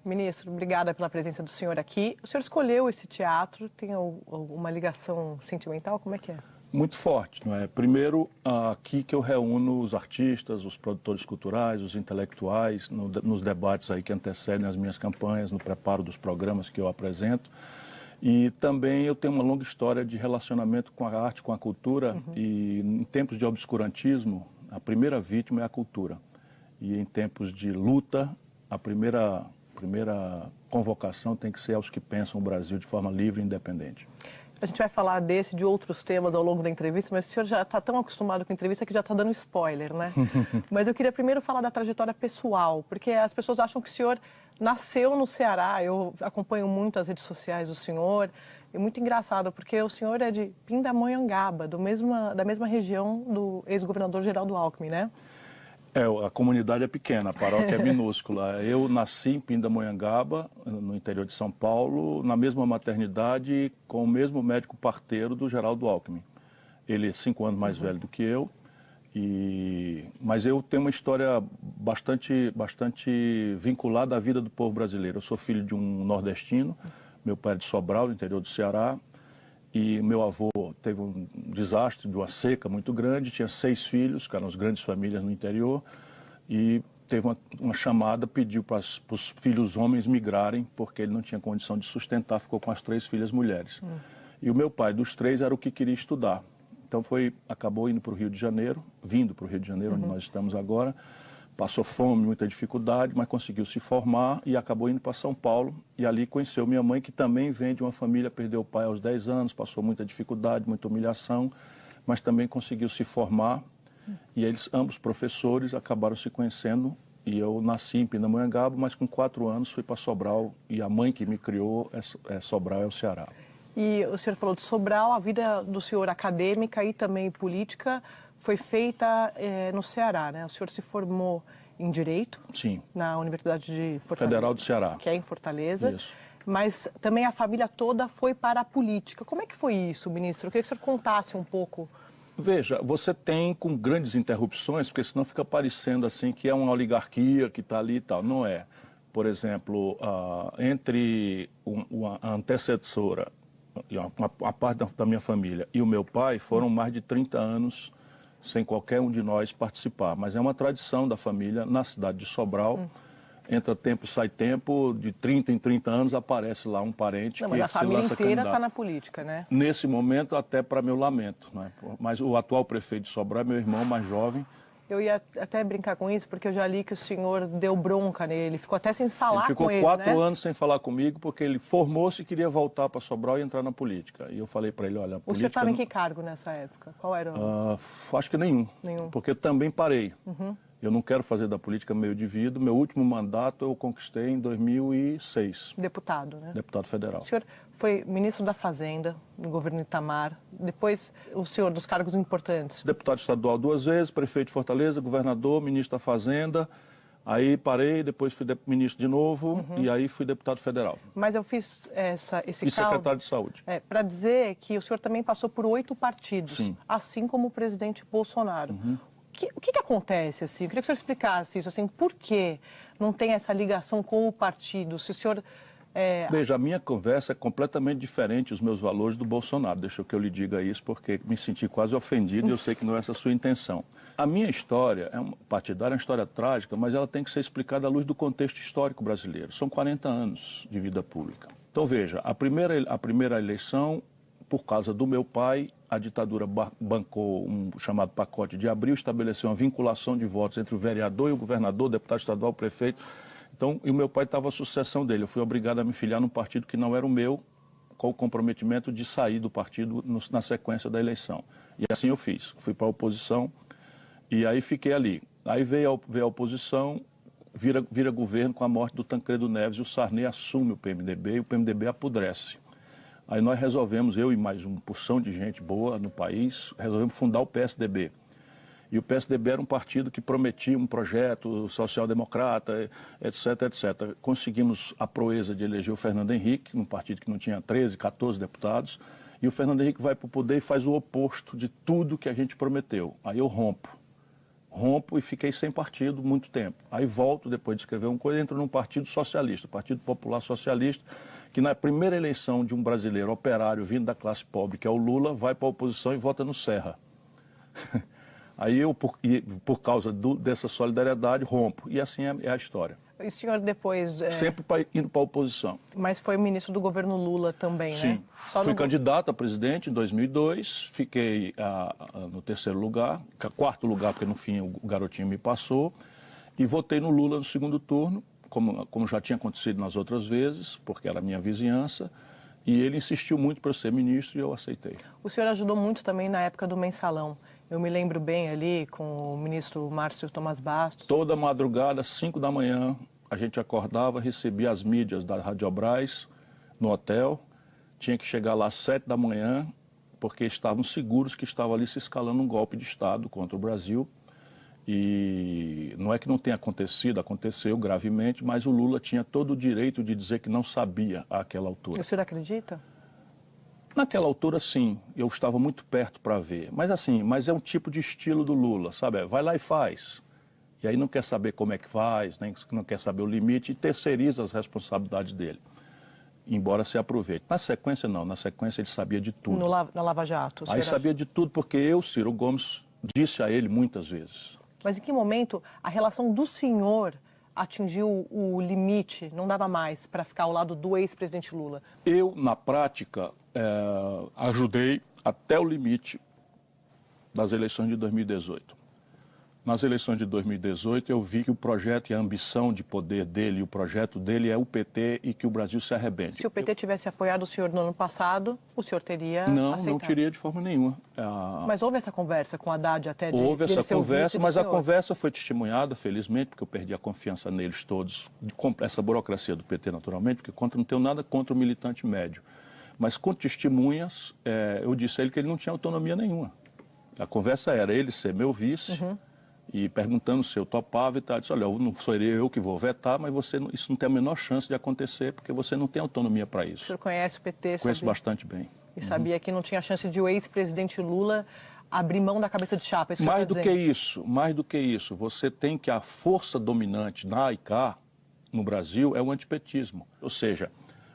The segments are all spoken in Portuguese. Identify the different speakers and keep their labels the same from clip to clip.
Speaker 1: Ministro, obrigada pela presença do senhor aqui. O senhor escolheu esse teatro, tem alguma ligação sentimental? Como é que é?
Speaker 2: Muito forte, não é? Primeiro, aqui que eu reúno os artistas, os produtores culturais, os intelectuais, nos debates aí que antecedem as minhas campanhas, no preparo dos programas que eu apresento. E também eu tenho uma longa história de relacionamento com a arte, com a cultura, e em tempos de obscurantismo, a primeira vítima é a cultura. E em tempos de luta, a primeira convocação tem que ser aos que pensam o Brasil de forma livre e independente.
Speaker 1: A gente vai falar desse e de outros temas ao longo da entrevista, mas o senhor já está tão acostumado com a entrevista que já está dando spoiler, né? Mas eu queria primeiro falar da trajetória pessoal, porque as pessoas acham que o senhor nasceu no Ceará. Eu acompanho muito as redes sociais do senhor. É muito engraçado, porque o senhor é de Pindamonhangaba, da mesma região do ex-governador Geraldo Alckmin, né?
Speaker 2: A comunidade é pequena, a paróquia é minúscula. Eu nasci em Pindamonhangaba, no interior de São Paulo, na mesma maternidade, com o mesmo médico parteiro do Geraldo Alckmin. Ele é 5 anos mais velho do que eu, mas eu tenho uma história bastante vinculada à vida do povo brasileiro. Eu sou filho de um nordestino, meu pai é de Sobral, no interior do Ceará, e meu avô teve um desastre de uma seca muito grande, tinha 6 filhos, que eram as grandes famílias no interior, e teve uma chamada, pediu para os filhos homens migrarem, porque ele não tinha condição de sustentar, ficou com as 3 filhas mulheres. E o meu pai, dos 3, era o que queria estudar. Então acabou indo para o Rio de Janeiro, vindo para o Rio de Janeiro, onde nós estamos agora, passou fome, muita dificuldade, mas conseguiu se formar e acabou indo para São Paulo. E ali conheceu minha mãe, que também vem de uma família, perdeu o pai aos 10 anos, passou muita dificuldade, muita humilhação, mas também conseguiu se formar. E eles, ambos professores, acabaram se conhecendo. E eu nasci em Pindamonhangaba, mas com 4 anos fui para Sobral. E a mãe que me criou Sobral, é o Ceará.
Speaker 1: E o senhor falou de Sobral, a vida do senhor acadêmica e também política foi feita no Ceará, né? O senhor se formou em Direito.
Speaker 2: Sim.
Speaker 1: Na Universidade de Fortaleza.
Speaker 2: Federal do Ceará.
Speaker 1: Que é em Fortaleza.
Speaker 2: Isso.
Speaker 1: Mas também a família toda foi para a política. Como é que foi isso, ministro? Eu queria que o senhor contasse um pouco.
Speaker 2: Veja, você tem com grandes interrupções, porque senão fica parecendo assim que é uma oligarquia que está ali e tal. Não é. Por exemplo, entre a antecessora, a parte da minha família e o meu pai, foram mais de 30 anos sem qualquer um de nós participar. Mas é uma tradição da família na cidade de Sobral. Entra tempo, sai tempo, de 30 em 30 anos aparece lá um parente que se lança candidato.
Speaker 1: Mas a família inteira está na política, né?
Speaker 2: Nesse momento, até para meu lamento, né? Mas o atual prefeito de Sobral é meu irmão mais jovem.
Speaker 1: Eu ia até brincar com isso, porque eu já li que o senhor deu bronca nele, ficou até sem falar com ele,
Speaker 2: Ele ficou 4 anos sem falar comigo, porque ele formou-se e queria voltar para Sobral e entrar na política. E eu falei para ele, olha, a política...
Speaker 1: O senhor estava em que cargo nessa época? Qual era o...
Speaker 2: Acho que nenhum, porque eu também parei. Eu não quero fazer da política meio de vida. Meu último mandato eu conquistei em 2006.
Speaker 1: Deputado, né?
Speaker 2: Deputado federal.
Speaker 1: O senhor foi ministro da Fazenda no governo Itamar, depois o senhor dos cargos importantes.
Speaker 2: Deputado estadual 2 vezes, prefeito de Fortaleza, governador, ministro da Fazenda. Aí parei, depois fui ministro de novo e aí fui deputado federal.
Speaker 1: Mas eu fiz esse
Speaker 2: E secretário de Saúde.
Speaker 1: Para dizer que o senhor também passou por 8 partidos,
Speaker 2: Sim.
Speaker 1: assim como o presidente Bolsonaro. O que acontece, assim? Eu queria que o senhor explicasse isso, assim, por que não tem essa ligação com o partido? Se o senhor...
Speaker 2: Veja, a minha conversa é completamente diferente, os meus valores do Bolsonaro. Deixa que eu lhe diga isso, porque me senti quase ofendido e eu sei que não é essa a sua intenção. A minha história partidária, é uma história trágica, mas ela tem que ser explicada à luz do contexto histórico brasileiro. São 40 anos de vida pública. Então, veja, a primeira eleição, por causa do meu pai, a ditadura bancou um chamado pacote de abril, estabeleceu uma vinculação de votos entre o vereador e o governador, o deputado estadual, o prefeito. Então, e o meu pai estava à sucessão dele. Eu fui obrigado a me filiar num partido que não era o meu, com o comprometimento de sair do partido na sequência da eleição. E assim eu fiz. Fui para a oposição e aí fiquei ali. Aí veio a oposição, vira governo com a morte do Tancredo Neves e o Sarney assume o PMDB e o PMDB apodrece. Aí nós resolvemos, eu e mais uma porção de gente boa no país, resolvemos fundar o PSDB. E o PSDB era um partido que prometia um projeto social-democrata, etc, etc. Conseguimos a proeza de eleger o Fernando Henrique, um partido que não tinha 13, 14 deputados, e o Fernando Henrique vai para o poder e faz o oposto de tudo que a gente prometeu. Aí eu rompo rompo e fiquei sem partido muito tempo. Aí volto, depois de escrever uma coisa, entro num partido socialista, Partido Popular Socialista, que na primeira eleição de um brasileiro operário vindo da classe pobre, que é o Lula, vai para a oposição e vota no Serra. Aí eu, por causa dessa solidariedade, rompo. E assim é a história.
Speaker 1: E o senhor depois...
Speaker 2: Sempre indo para a oposição.
Speaker 1: Mas foi ministro do governo Lula também,
Speaker 2: Sim.
Speaker 1: né? Só
Speaker 2: Fui candidato a presidente em 2002, fiquei no terceiro lugar, quarto lugar, porque no fim o garotinho me passou, e votei no Lula no segundo turno, como já tinha acontecido nas outras vezes, porque era a minha vizinhança, e ele insistiu muito para eu ser ministro e eu aceitei.
Speaker 1: O senhor ajudou muito também na época do mensalão. Eu me lembro bem ali com o ministro Márcio Tomás Bastos.
Speaker 2: Toda madrugada, às 5 da manhã, a gente acordava, recebia as mídias da Radiobras no hotel, tinha que chegar lá às 7 da manhã, porque estavam seguros que estava ali se escalando um golpe de Estado contra o Brasil. E não é que não tenha acontecido, aconteceu gravemente, mas o Lula tinha todo o direito de dizer que não sabia àquela altura.
Speaker 1: O senhor acredita?
Speaker 2: Naquela altura, sim, eu estava muito perto para ver. Mas é um tipo de estilo do Lula, sabe? Vai lá e faz. E aí não quer saber como é que faz, nem não quer saber o limite e terceiriza as responsabilidades dele. Embora se aproveite. Na sequência, não. Na sequência, ele sabia de tudo.
Speaker 1: Na Lava Jato?
Speaker 2: Aí sabia de tudo porque eu, Ciro Gomes, disse a ele muitas vezes.
Speaker 1: Mas em que momento a relação do senhor atingiu o limite, não dava mais para ficar ao lado do ex-presidente Lula?
Speaker 2: Eu, na prática, ajudei até o limite das eleições de 2018. Nas eleições de 2018, eu vi que o projeto e a ambição de poder dele, o projeto dele é o PT e que o Brasil se arrebente.
Speaker 1: Se o PT tivesse apoiado o senhor no ano passado, o senhor teria aceitado?
Speaker 2: Não teria de forma nenhuma.
Speaker 1: Mas houve essa conversa com o Haddad até de
Speaker 2: Houve essa conversa, mas a
Speaker 1: senhor?
Speaker 2: conversa foi testemunhada, felizmente, porque eu perdi a confiança neles todos, essa burocracia do PT, naturalmente, porque não tenho nada contra o militante médio. Mas com testemunhas, eu disse a ele que ele não tinha autonomia nenhuma. A conversa era ele ser meu vice, e perguntando se eu topava e tal. Eu disse, olha, não seria eu que vou vetar, mas isso não tem a menor chance de acontecer, porque você não tem autonomia para isso.
Speaker 1: O senhor conhece o PT?
Speaker 2: Conheço bastante bem.
Speaker 1: E sabia que não tinha chance de o ex-presidente Lula abrir mão da cabeça de chapa? Isso
Speaker 2: mais do que isso, você tem que a força dominante na AICA, no Brasil, é o antipetismo. Ou seja,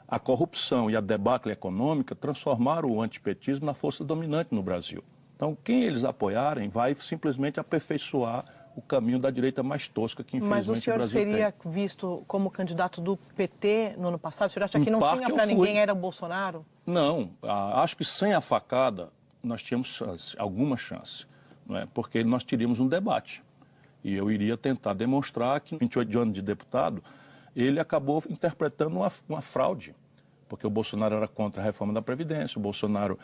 Speaker 2: a corrupção e a debacle econômica transformaram o antipetismo na força dominante no Brasil. Então, quem eles apoiarem vai simplesmente aperfeiçoar o caminho da direita mais tosca que, infelizmente,
Speaker 1: o Brasil tem. Mas o senhor seria visto como candidato do PT no ano passado? O senhor acha que não tinha para ninguém, era o Bolsonaro?
Speaker 2: Não, acho que sem a facada nós tínhamos alguma chance, não é? Porque nós teríamos um debate. E eu iria tentar demonstrar que, em 28 anos de deputado, ele acabou interpretando uma fraude. Porque o Bolsonaro era contra a reforma da Previdência, o Bolsonaro,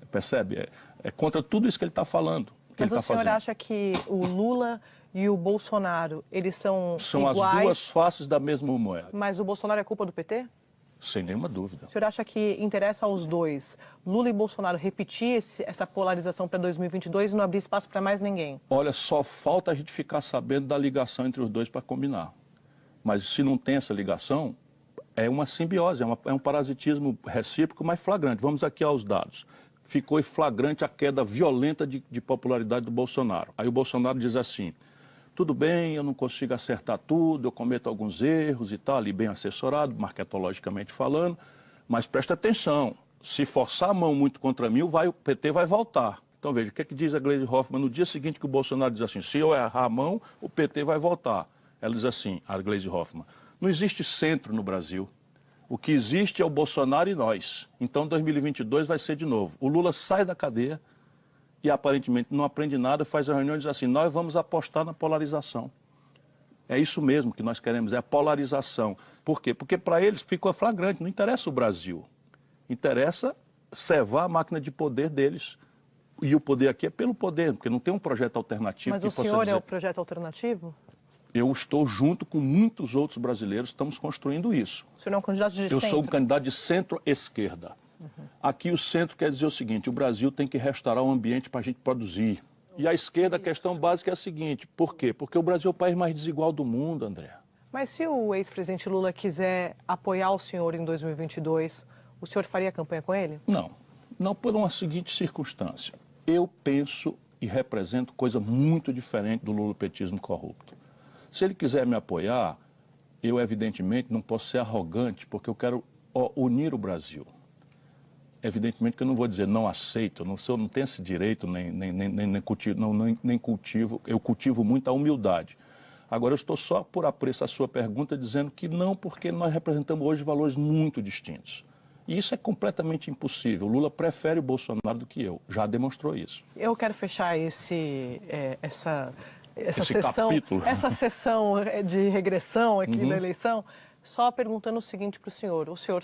Speaker 2: percebe, é contra tudo isso que ele está falando.
Speaker 1: Mas o senhor acha que o Lula e o Bolsonaro, eles são iguais?
Speaker 2: As duas faces da mesma moeda.
Speaker 1: Mas o Bolsonaro é culpa do PT?
Speaker 2: Sem nenhuma dúvida.
Speaker 1: O senhor acha que interessa aos dois, Lula e Bolsonaro, repetir essa polarização para 2022 e não abrir espaço para mais ninguém?
Speaker 2: Olha, só falta a gente ficar sabendo da ligação entre os dois para combinar. Mas se não tem essa ligação, é uma simbiose, é um parasitismo recíproco, mas flagrante. Vamos aqui aos dados. Ficou flagrante a queda violenta de popularidade do Bolsonaro. Aí o Bolsonaro diz assim, tudo bem, eu não consigo acertar tudo, eu cometo alguns erros e tal, ali bem assessorado, marketologicamente falando, mas presta atenção, se forçar a mão muito contra mim, o PT vai voltar. Então veja, o que é que diz a Gleisi Hoffmann no dia seguinte que o Bolsonaro diz assim, se eu errar a mão, o PT vai voltar. Ela diz assim, a Gleisi Hoffmann, não existe centro no Brasil. O que existe é o Bolsonaro e nós. Então, 2022 vai ser de novo. O Lula sai da cadeia e, aparentemente, não aprende nada, faz a reunião e diz assim, nós vamos apostar na polarização. É isso mesmo que nós queremos, é a polarização. Por quê? Porque para eles ficou flagrante, não interessa o Brasil. Interessa cevar a máquina de poder deles. E o poder aqui é pelo poder, porque não tem um projeto alternativo.
Speaker 1: Mas o senhor é o projeto alternativo?
Speaker 2: Eu estou junto com muitos outros brasileiros, estamos construindo isso.
Speaker 1: O senhor é um candidato de centro?
Speaker 2: Eu sou um candidato de centro-esquerda. Aqui o centro quer dizer o seguinte, o Brasil tem que restaurar o ambiente para a gente produzir. E a esquerda, a questão básica é a seguinte, por quê? Porque o Brasil é o país mais desigual do mundo, André.
Speaker 1: Mas se o ex-presidente Lula quiser apoiar o senhor em 2022, o senhor faria campanha com ele?
Speaker 2: Não, não por uma seguinte circunstância. Eu penso e represento coisa muito diferente do lulopetismo corrupto. Se ele quiser me apoiar, eu evidentemente não posso ser arrogante, porque eu quero unir o Brasil. Evidentemente que eu não vou dizer não aceito, não tenho esse direito, nem cultivo, eu cultivo muito a humildade. Agora, eu estou só por apreço à sua pergunta, dizendo que não, porque nós representamos hoje valores muito distintos. E isso é completamente impossível. O Lula prefere o Bolsonaro do que eu, já demonstrou isso.
Speaker 1: Eu quero fechar essa sessão de regressão aqui da eleição, só perguntando o seguinte para o senhor. O senhor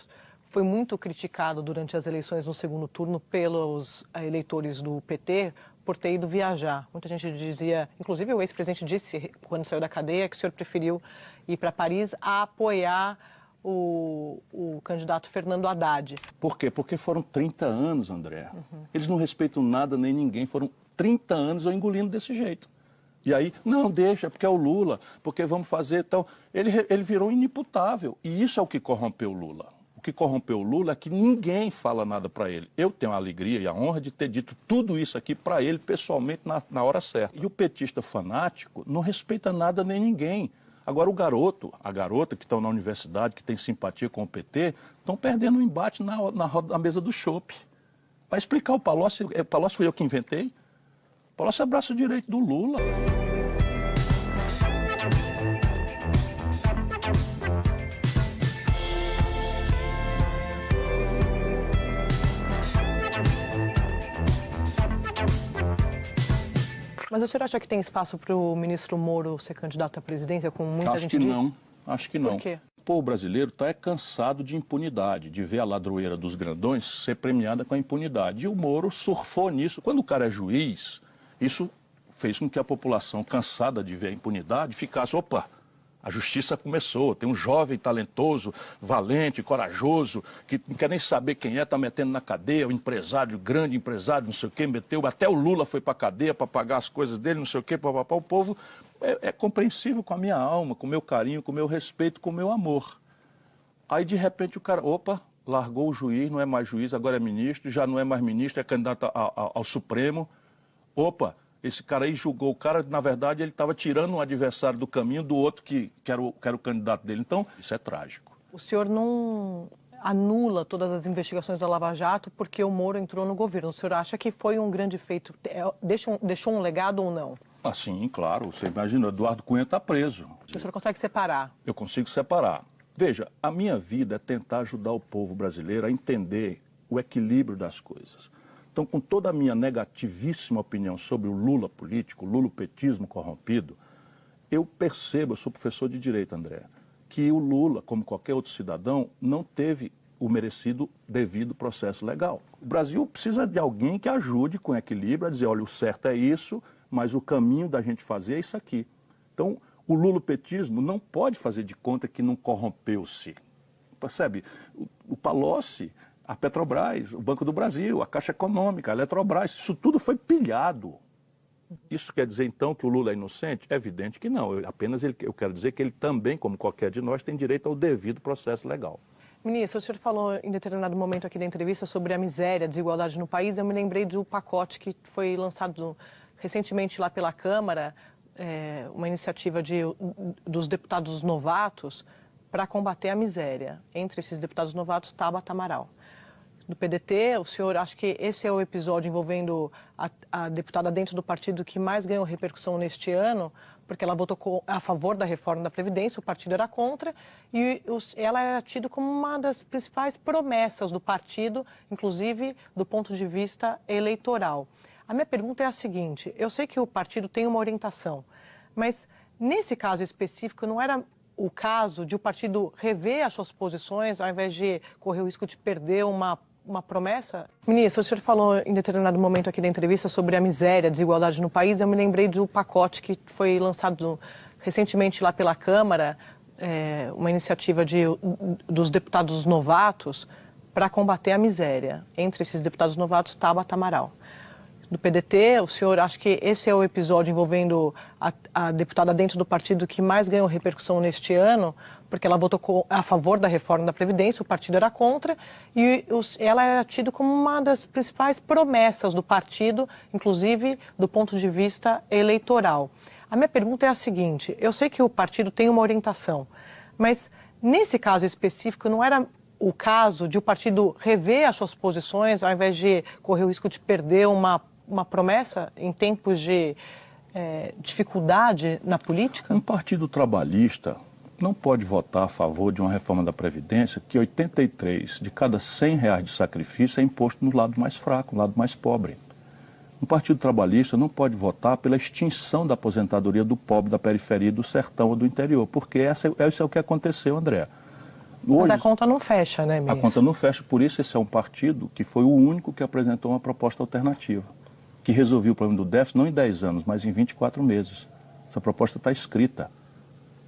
Speaker 1: foi muito criticado durante as eleições no segundo turno pelos eleitores do PT por ter ido viajar. Muita gente dizia, inclusive o ex-presidente disse, quando saiu da cadeia, que o senhor preferiu ir para Paris a apoiar o candidato Fernando Haddad.
Speaker 2: Por quê? Porque foram 30 anos, André. Eles não respeitam nada nem ninguém. Foram 30 anos eu engolindo desse jeito. E aí, não, deixa, porque é o Lula, porque vamos fazer tal. Ele virou inimputável. E isso é o que corrompeu o Lula. O que corrompeu o Lula é que ninguém fala nada para ele. Eu tenho a alegria e a honra de ter dito tudo isso aqui para ele pessoalmente na hora certa. E o petista fanático não respeita nada nem ninguém. Agora o garoto, a garota que estão na universidade, que tem simpatia com o PT, estão perdendo um embate na mesa do chopp. Vai explicar o Palocci foi eu que inventei? O Palocci é braço direito do Lula.
Speaker 1: Mas o senhor acha que tem espaço para o ministro Moro ser candidato à presidência, como muita gente diz?
Speaker 2: Acho que não.
Speaker 1: Por quê?
Speaker 2: O povo brasileiro está cansado de impunidade, de ver a ladroeira dos grandões ser premiada com a impunidade. E o Moro surfou nisso. Quando o cara é juiz, isso fez com que a população, cansada de ver a impunidade, ficasse, opa, a justiça começou, tem um jovem talentoso, valente, corajoso, que não quer nem saber quem está metendo na cadeia, o empresário, grande empresário, não sei o quê, meteu, até o Lula foi para a cadeia para pagar as coisas dele, não sei o quê, papapá. O povo é compreensível com a minha alma, com o meu carinho, com o meu respeito, com o meu amor. Aí, de repente, o cara, opa, largou o juiz, não é mais juiz, agora é ministro, já não é mais ministro, é candidato ao Supremo. Opa, esse cara aí julgou o cara, na verdade, ele estava tirando um adversário do caminho do outro que era o candidato dele. Então, isso é trágico.
Speaker 1: O senhor não anula todas as investigações da Lava Jato porque o Moro entrou no governo. O senhor acha que foi um grande feito? Deixou um legado ou não?
Speaker 2: Ah, sim, claro. Você imagina, Eduardo Cunha está preso.
Speaker 1: O senhor consegue separar?
Speaker 2: Eu consigo separar. Veja, a minha vida é tentar ajudar o povo brasileiro a entender o equilíbrio das coisas. Então, com toda a minha negativíssima opinião sobre o Lula político, o lulopetismo corrompido, eu percebo, eu sou professor de Direito, André, que o Lula, como qualquer outro cidadão, não teve o merecido devido processo legal. O Brasil precisa de alguém que ajude com equilíbrio a dizer, olha, o certo é isso, mas o caminho da gente fazer é isso aqui. Então, o lulopetismo não pode fazer de conta que não corrompeu-se. Percebe? O Palocci, a Petrobras, o Banco do Brasil, a Caixa Econômica, a Eletrobras, isso tudo foi pilhado. Isso quer dizer, então, que o Lula é inocente? É evidente que não. Eu quero dizer que ele também, como qualquer de nós, tem direito ao devido processo legal.
Speaker 1: Ministro, o senhor falou em determinado momento aqui da entrevista sobre a miséria, a desigualdade no país. Eu me lembrei do pacote que foi lançado recentemente lá pela Câmara, uma iniciativa dos deputados novatos para combater a miséria. Entre esses deputados novatos, Tabata Amaral. Do PDT, o senhor acha que esse é o episódio envolvendo a deputada dentro do partido que mais ganhou repercussão neste ano, porque ela votou a favor da reforma da Previdência, o partido era contra, e ela era tida como uma das principais promessas do partido, inclusive do ponto de vista eleitoral. A minha pergunta é a seguinte, eu sei que o partido tem uma orientação, mas nesse caso específico não era o caso de o partido rever as suas posições ao invés de correr o risco de perder uma promessa? Ministro, o senhor falou em determinado momento aqui da entrevista sobre a miséria, a desigualdade no país. Eu me lembrei do pacote que foi lançado recentemente lá pela Câmara, uma iniciativa dos deputados novatos para combater a miséria. Entre esses deputados novatos, Tabata Amaral. do PDT. O senhor, acho que esse é o episódio envolvendo a deputada dentro do partido que mais ganhou repercussão neste ano, porque ela votou a favor da reforma da Previdência, o partido era contra, e ela era tida como uma das principais promessas do partido, inclusive do ponto de vista eleitoral. A minha pergunta é a seguinte: eu sei que o partido tem uma orientação, mas nesse caso específico não era o caso de o partido rever as suas posições ao invés de correr o risco de perder uma promessa em tempos de dificuldade na política?
Speaker 2: Um partido trabalhista não pode votar a favor de uma reforma da Previdência que 83 de cada R$100 de sacrifício é imposto no lado mais fraco, no lado mais pobre. Um partido trabalhista não pode votar pela extinção da aposentadoria do pobre da periferia, do sertão ou do interior, porque isso é o que aconteceu, André.
Speaker 1: Hoje, mas a conta não fecha, né, ministro?
Speaker 2: A conta não fecha, por isso esse é um partido que foi o único que apresentou uma proposta alternativa, que resolveu o problema do déficit não em 10 anos, mas em 24 meses. Essa proposta está escrita.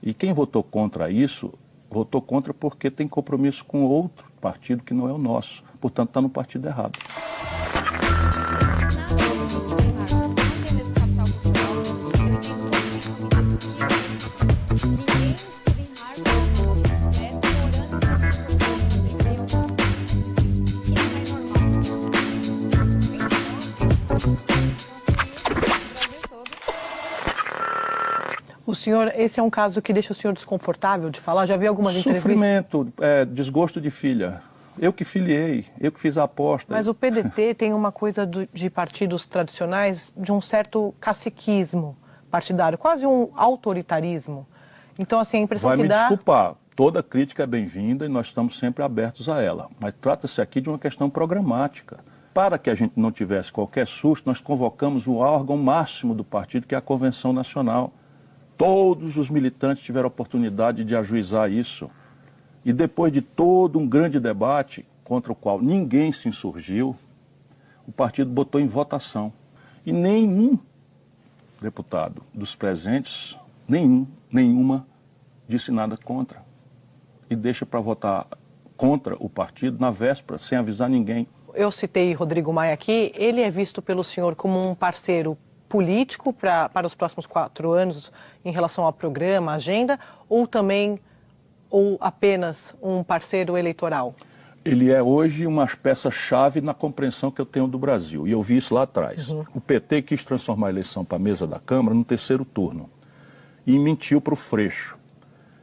Speaker 2: E quem votou contra isso, votou contra porque tem compromisso com outro partido que não é o nosso. Portanto, está no partido errado.
Speaker 1: O senhor, esse é um caso que deixa o senhor desconfortável de falar? Já vi algumas entrevistas?
Speaker 2: Sofrimento, desgosto de filha. Eu que filiei, eu que fiz a aposta.
Speaker 1: Mas o PDT tem uma coisa de partidos tradicionais, de um certo caciquismo partidário, quase um autoritarismo. Então, assim, a impressão que dá...
Speaker 2: Vai me desculpar, toda crítica é bem-vinda e nós estamos sempre abertos a ela. Mas trata-se aqui de uma questão programática. Para que a gente não tivesse qualquer susto, nós convocamos o órgão máximo do partido, que é a Convenção Nacional. Todos os militantes tiveram a oportunidade de ajuizar isso. E depois de todo um grande debate, contra o qual ninguém se insurgiu, o partido botou em votação. E nenhum deputado dos presentes, nenhuma, disse nada contra. E deixa para votar contra o partido na véspera, sem avisar ninguém.
Speaker 1: Eu citei Rodrigo Maia aqui, ele é visto pelo senhor como um parceiro político para os próximos 4 anos em relação ao programa, agenda, ou apenas um parceiro eleitoral?
Speaker 2: Ele é hoje uma peça-chave na compreensão que eu tenho do Brasil, e eu vi isso lá atrás. O PT quis transformar a eleição para a mesa da Câmara no 3º turno e mentiu para o Freixo.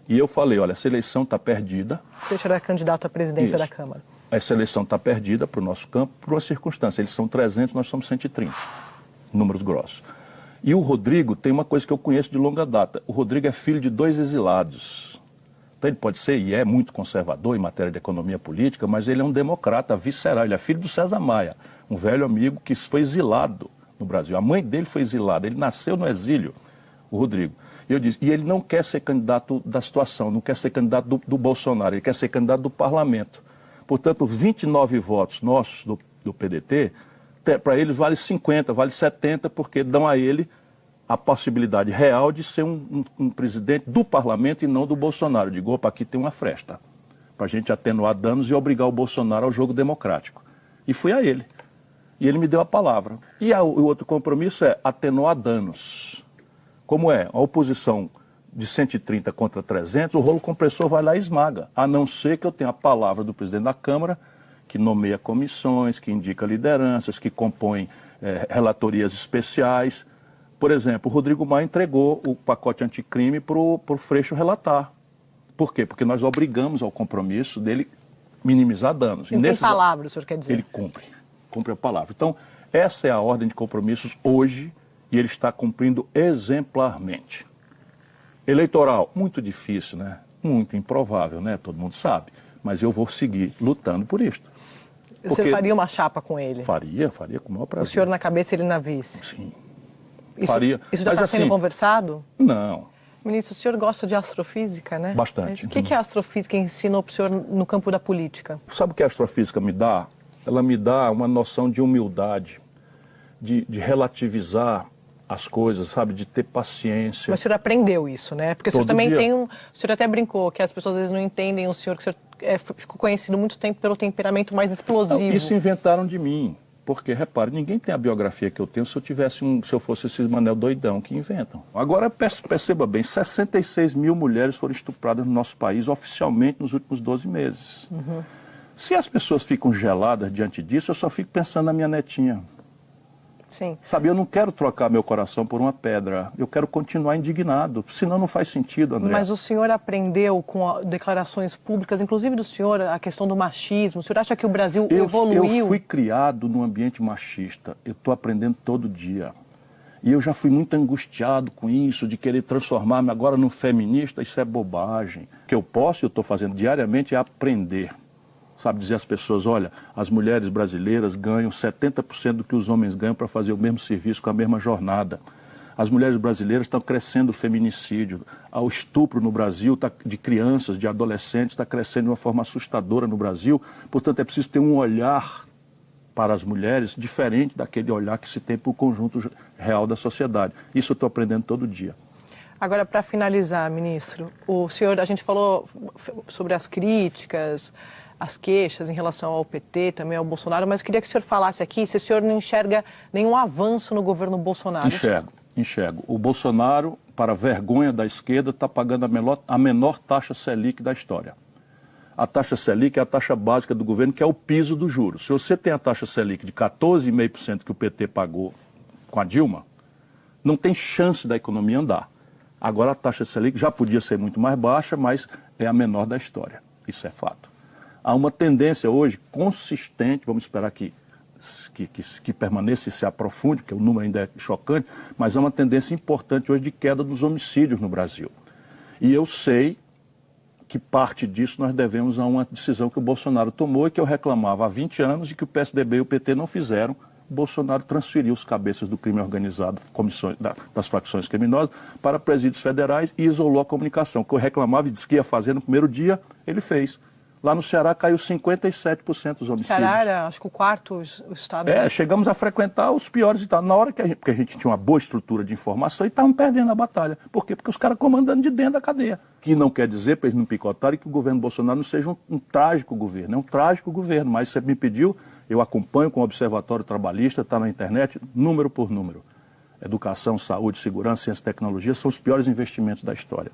Speaker 2: E eu falei, olha, essa eleição está perdida.
Speaker 1: O Freixo era candidato à presidência da Câmara.
Speaker 2: Essa eleição está perdida para o nosso campo por uma circunstância. Eles são 300, nós somos 130. Números grossos. E o Rodrigo tem uma coisa que eu conheço de longa data. O Rodrigo é filho de 2 exilados. Então ele pode ser e é muito conservador em matéria de economia política, mas ele é um democrata visceral. Ele é filho do César Maia, um velho amigo que foi exilado no Brasil. A mãe dele foi exilada, ele nasceu no exílio, o Rodrigo. E eu disse, e ele não quer ser candidato da situação, não quer ser candidato do Bolsonaro, ele quer ser candidato do parlamento. Portanto, 29 votos nossos do PDT, para eles vale 50, vale 70, porque dão a ele a possibilidade real de ser um presidente do parlamento e não do Bolsonaro. Eu digo, opa, aqui tem uma fresta, para a gente atenuar danos e obrigar o Bolsonaro ao jogo democrático. E fui a ele. E ele me deu a palavra. E o outro compromisso é atenuar danos. Como é? A oposição de 130 contra 300, o rolo compressor vai lá e esmaga. A não ser que eu tenha a palavra do presidente da Câmara, que nomeia comissões, que indica lideranças, que compõe relatorias especiais. Por exemplo, o Rodrigo Maia entregou o pacote anticrime para o Freixo relatar. Por quê? Porque nós obrigamos ao compromisso dele minimizar danos.
Speaker 1: Ele tem palavra, o senhor quer dizer?
Speaker 2: Ele cumpre a palavra. Então, essa é a ordem de compromissos hoje e ele está cumprindo exemplarmente. Eleitoral, muito difícil, né? Muito improvável, né? Todo mundo sabe. Mas eu vou seguir lutando por isto.
Speaker 1: Você faria uma chapa com ele?
Speaker 2: Faria com o maior prazer.
Speaker 1: O senhor na cabeça e ele na vice?
Speaker 2: Sim.
Speaker 1: Faria. Isso já está sendo conversado?
Speaker 2: Não.
Speaker 1: Ministro, o senhor gosta de astrofísica, né?
Speaker 2: Bastante.
Speaker 1: O que a astrofísica ensinou para o senhor no campo da política?
Speaker 2: Sabe o que a astrofísica me dá? Ela me dá uma noção de humildade, de relativizar as coisas, sabe? De ter paciência.
Speaker 1: Mas o senhor aprendeu isso, né? Porque o senhor também tem O senhor até brincou que as pessoas às vezes não entendem o senhor, que o senhor ficou conhecido muito tempo pelo temperamento mais explosivo.
Speaker 2: Isso inventaram de mim. Porque, repare, ninguém tem a biografia que eu tenho se eu fosse esse Manel doidão que inventam. Agora, perceba bem, 66 mil mulheres foram estupradas no nosso país oficialmente nos últimos 12 meses. Se as pessoas ficam geladas diante disso, eu só fico pensando na minha netinha.
Speaker 1: Sim.
Speaker 2: Sabe, eu não quero trocar meu coração por uma pedra. Eu quero continuar indignado, senão não faz sentido, André.
Speaker 1: Mas o senhor aprendeu com declarações públicas, inclusive do senhor, a questão do machismo. O senhor acha que o Brasil evoluiu?
Speaker 2: Eu fui criado num ambiente machista. Eu estou aprendendo todo dia. E eu já fui muito angustiado com isso, de querer transformar-me agora num feminista. Isso é bobagem. O que eu posso e eu estou fazendo diariamente é aprender. Sabe, dizer às pessoas, olha, as mulheres brasileiras ganham 70% do que os homens ganham para fazer o mesmo serviço com a mesma jornada. As mulheres brasileiras estão crescendo o feminicídio. O estupro no Brasil de crianças, de adolescentes, está crescendo de uma forma assustadora no Brasil. Portanto, é preciso ter um olhar para as mulheres diferente daquele olhar que se tem para o conjunto real da sociedade. Isso eu estou aprendendo todo dia.
Speaker 1: Agora, para finalizar, ministro, a gente falou sobre as críticas, as queixas em relação ao PT, também ao Bolsonaro, mas eu queria que o senhor falasse aqui se o senhor não enxerga nenhum avanço no governo Bolsonaro.
Speaker 2: Enxergo. O Bolsonaro, para vergonha da esquerda, está pagando a menor taxa Selic da história. A taxa Selic é a taxa básica do governo, que é o piso do juros. Se você tem a taxa Selic de 14,5% que o PT pagou com a Dilma, não tem chance da economia andar. Agora a taxa Selic já podia ser muito mais baixa, mas é a menor da história. Isso é fato. Há uma tendência hoje consistente, vamos esperar que permaneça e se aprofunde, porque o número ainda é chocante, mas há uma tendência importante hoje de queda dos homicídios no Brasil. E eu sei que parte disso nós devemos a uma decisão que o Bolsonaro tomou e que eu reclamava há 20 anos e que o PSDB e o PT não fizeram. O Bolsonaro transferiu os cabeças do crime organizado, comissões das facções criminosas, para presídios federais e isolou a comunicação. O que eu reclamava e disse que ia fazer no primeiro dia, ele fez. Lá no Ceará caiu 57% dos homicídios.
Speaker 1: Ceará era, acho que o quarto estado.
Speaker 2: Chegamos a frequentar os piores estados. Na hora porque a gente tinha uma boa estrutura de informação e estavam perdendo a batalha. Por quê? Porque os caras comandando de dentro da cadeia. Que não quer dizer, para eles não picotarem, que o governo Bolsonaro não seja um trágico governo. É um trágico governo, mas você me pediu, eu acompanho com o Observatório Trabalhista, está na internet, número por número. Educação, saúde, segurança, ciência e tecnologia são os piores investimentos da história.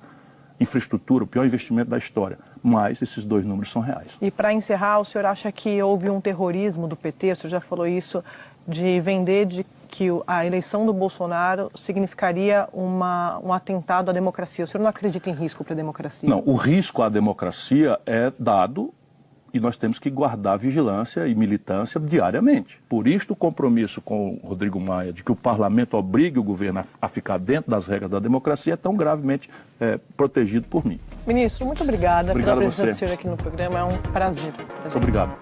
Speaker 2: Infraestrutura, o pior investimento da história. Mas esses dois números são reais.
Speaker 1: E para encerrar, o senhor acha que houve um terrorismo do PT? O senhor já falou isso, de vender que a eleição do Bolsonaro significaria um atentado à democracia. O senhor não acredita em risco para a democracia?
Speaker 2: Não, o risco à democracia é dado e nós temos que guardar vigilância e militância diariamente. Por isso o compromisso com o Rodrigo Maia de que o parlamento obrigue o governo a ficar dentro das regras da democracia é tão gravemente protegido por mim.
Speaker 1: Ministro, muito obrigada
Speaker 2: Obrigado
Speaker 1: pela presença
Speaker 2: a
Speaker 1: do senhor aqui no programa. É um prazer.
Speaker 2: Muito obrigado.